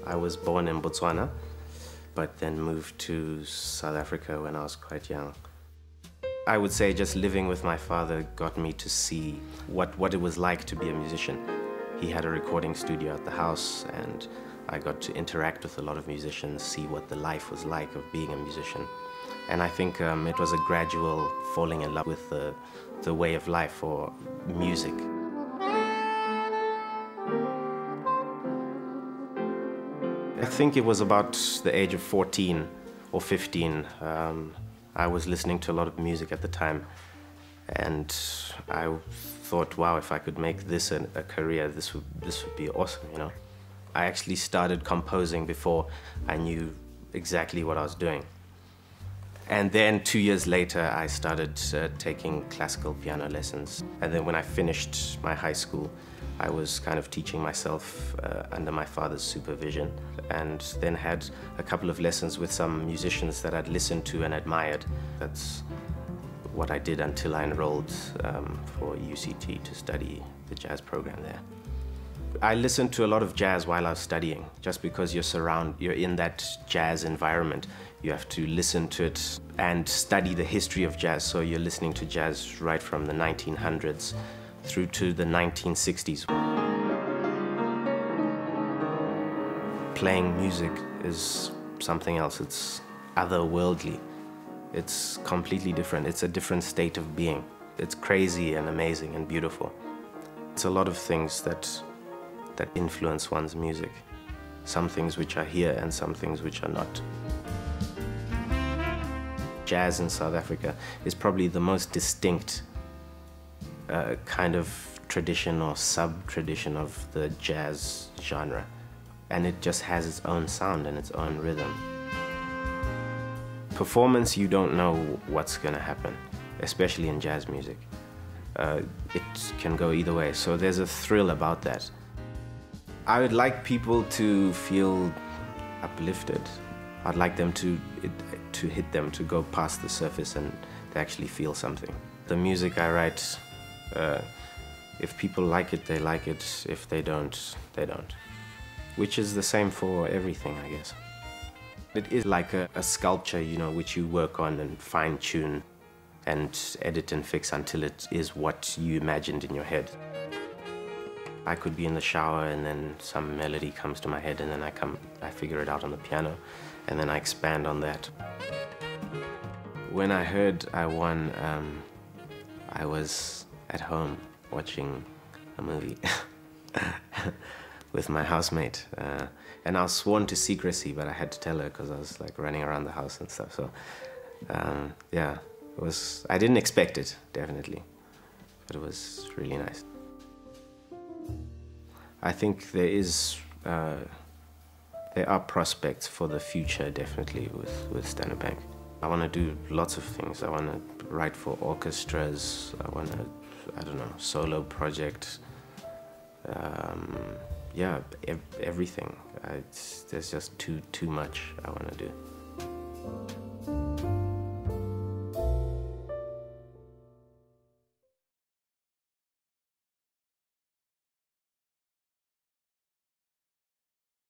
I was born in Botswana, but then moved to South Africa when I was quite young. I would say just living with my father got me to see what it was like to be a musician. He had a recording studio at the house, and I got to interact with a lot of musicians, see what the life was like of being a musician. And I think it was a gradual falling in love with the way of life or music. I think it was about the age of 14 or 15. I was listening to a lot of music at the time, and I thought, wow, if I could make this a career, this would be awesome, you know. I actually started composing before I knew exactly what I was doing. And then 2 years later, I started taking classical piano lessons. And then when I finished my high school, I was kind of teaching myself under my father's supervision, and then had a couple of lessons with some musicians that I'd listened to and admired. That's what I did until I enrolled for UCT to study the jazz program there. I listened to a lot of jazz while I was studying, just because you're in that jazz environment. You have to listen to it and study the history of jazz, so you're listening to jazz right from the 1900s through to the 1960s. Playing music is something else. It's otherworldly. It's completely different. It's a different state of being. It's crazy and amazing and beautiful. It's a lot of things that influence one's music. Some things which are here and some things which are not. Jazz in South Africa is probably the most distinct kind of tradition or sub-tradition of the jazz genre. And it just has its own sound and its own rhythm. Performance, you don't know what's gonna happen, especially in jazz music. It can go either way, so there's a thrill about that. I would like people to feel uplifted. I'd like them to hit them, to go past the surface and to actually feel something. The music I write, if people like it, they like it. If they don't, they don't. Which is the same for everything, I guess. It is like a sculpture, you know, which you work on and fine-tune and edit and fix until it is what you imagined in your head. I could be in the shower and then some melody comes to my head, and then I figure it out on the piano, and then I expand on that. When I heard I won, I was at home watching a movie with my housemate, and I was sworn to secrecy, but I had to tell her because I was like running around the house and stuff. So yeah, I didn't expect it, definitely, but it was really nice. I think there are prospects for the future, definitely, with Standard Bank. I want to do lots of things. I want to write for orchestras. I want to, I don't know, solo project. Yeah, everything. There's just too much I want to do.